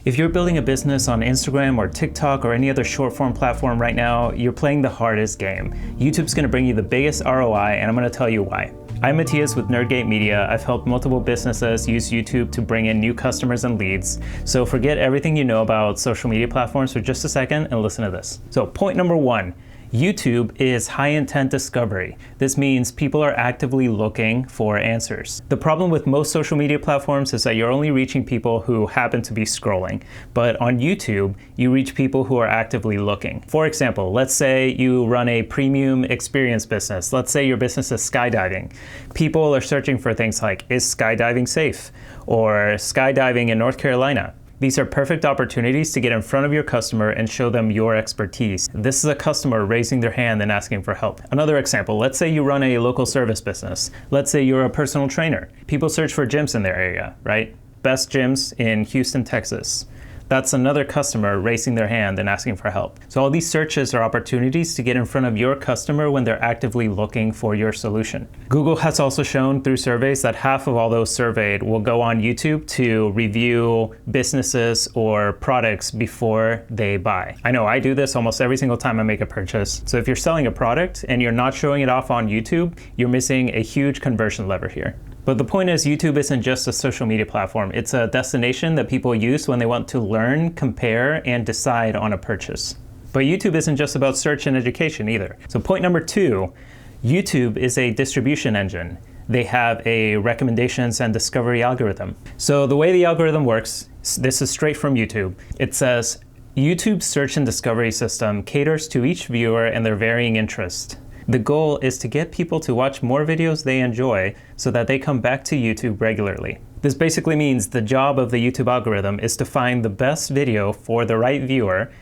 If you're building a business on Instagram or TikTok or any other short form platform right now, you're playing the hardest game. YouTube's gonna bring you the biggest ROI, and I'm gonna tell you why. I'm Matthias with Nerdgate Media. I've helped multiple businesses use YouTube to bring in new customers and leads. So forget everything you know about social media platforms for just a second and listen to this. So point number one, YouTube is high intent discovery. This means people are actively looking for answers. The problem with most social media platforms is that you're only reaching people who happen to be scrolling. But on YouTube, you reach people who are actively looking. For example, let's say you run a premium experience business. Let's say your business is skydiving. People are searching for things like, is skydiving safe? Or skydiving in North Carolina. These are perfect opportunities to get in front of your customer and show them your expertise. This is a customer raising their hand and asking for help. Another example, let's say you run a local service business. Let's say you're a personal trainer. People search for gyms in their area, right? Best gyms in Houston, Texas. That's another customer raising their hand and asking for help. So all these searches are opportunities to get in front of your customer when they're actively looking for your solution. Google has also shown through surveys that half of all those surveyed will go on YouTube to review businesses or products before they buy. I know I do this almost every single time I make a purchase. So if you're selling a product and you're not showing it off on YouTube, you're missing a huge conversion lever here. But the point is, YouTube isn't just a social media platform. It's a destination that people use when they want to learn, compare, and decide on a purchase. But YouTube isn't just about search and education either. So point number two, YouTube is a distribution engine. They have a recommendations and discovery algorithm. So the way the algorithm works, this is straight from YouTube. It says, YouTube's search and discovery system caters to each viewer and their varying interests. The goal is to get people to watch more videos they enjoy so that they come back to YouTube regularly. This basically means the job of the YouTube algorithm is to find the best video for the right viewer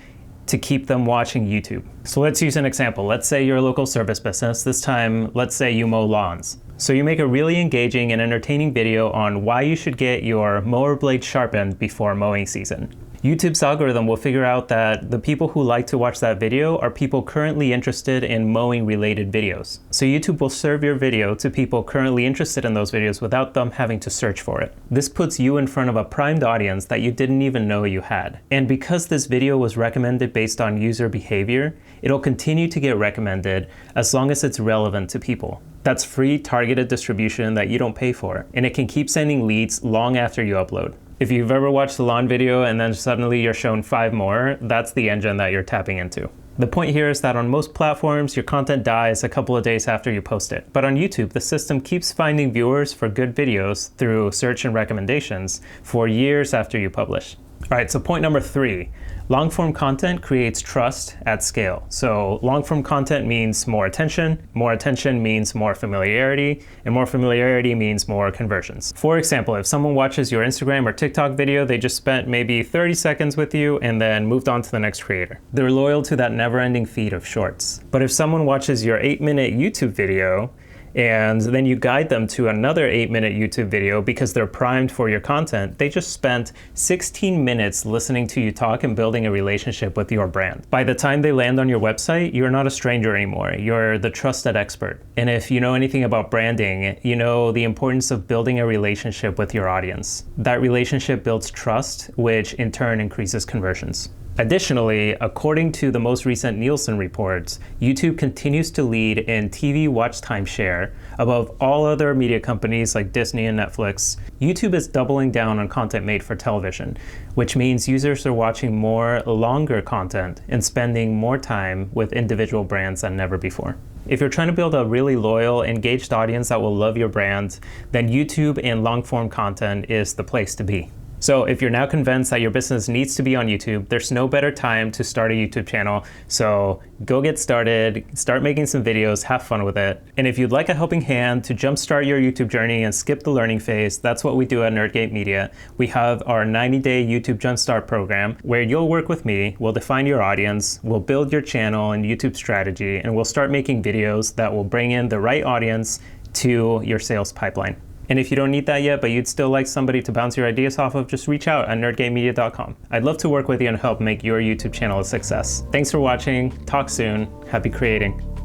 to keep them watching YouTube. So let's use an example. Let's say you're a local service business. This time, let's say you mow lawns. So you make a really engaging and entertaining video on why you should get your mower blade sharpened before mowing season. YouTube's algorithm will figure out that the people who like to watch that video are people currently interested in mowing related videos. So YouTube will serve your video to people currently interested in those videos without them having to search for it. This puts you in front of a primed audience that you didn't even know you had. And because this video was recommended based on user behavior, it'll continue to get recommended as long as it's relevant to people. That's free targeted distribution that you don't pay for, and it can keep sending leads long after you upload. If you've ever watched the lawn video and then suddenly you're shown 5 more, that's the engine that you're tapping into. The point here is that on most platforms, your content dies a couple of days after you post it. But on YouTube, the system keeps finding viewers for good videos through search and recommendations for years after you publish. All right, so point number 3, long-form content creates trust at scale. So long-form content means more attention means more familiarity, and more familiarity means more conversions. For example, if someone watches your Instagram or TikTok video, they just spent maybe 30 seconds with you and then moved on to the next creator. They're loyal to that never-ending feed of shorts. But if someone watches your 8-minute YouTube video, and then you guide them to another 8-minute YouTube video because they're primed for your content, they just spent 16 minutes listening to you talk and building a relationship with your brand. By the time they land on your website, you're not a stranger anymore. You're the trusted expert. And if you know anything about branding, you know the importance of building a relationship with your audience. That relationship builds trust, which in turn increases conversions. Additionally, according to the most recent Nielsen reports, YouTube continues to lead in TV watch time share above all other media companies like Disney and Netflix. YouTube is doubling down on content made for television, which means users are watching more longer content and spending more time with individual brands than never before. If you're trying to build a really loyal, engaged audience that will love your brand, then YouTube and long-form content is the place to be. So if you're now convinced that your business needs to be on YouTube, there's no better time to start a YouTube channel. So go get started, start making some videos, have fun with it. And if you'd like a helping hand to jumpstart your YouTube journey and skip the learning phase, that's what we do at Nerdgate Media. We have our 90-day YouTube Jumpstart program where you'll work with me, we'll define your audience, we'll build your channel and YouTube strategy, and we'll start making videos that will bring in the right audience to your sales pipeline. And if you don't need that yet, but you'd still like somebody to bounce your ideas off of, just reach out at nerdgamemedia.com. I'd love to work with you and help make your YouTube channel a success. Thanks for watching. Talk soon. Happy creating.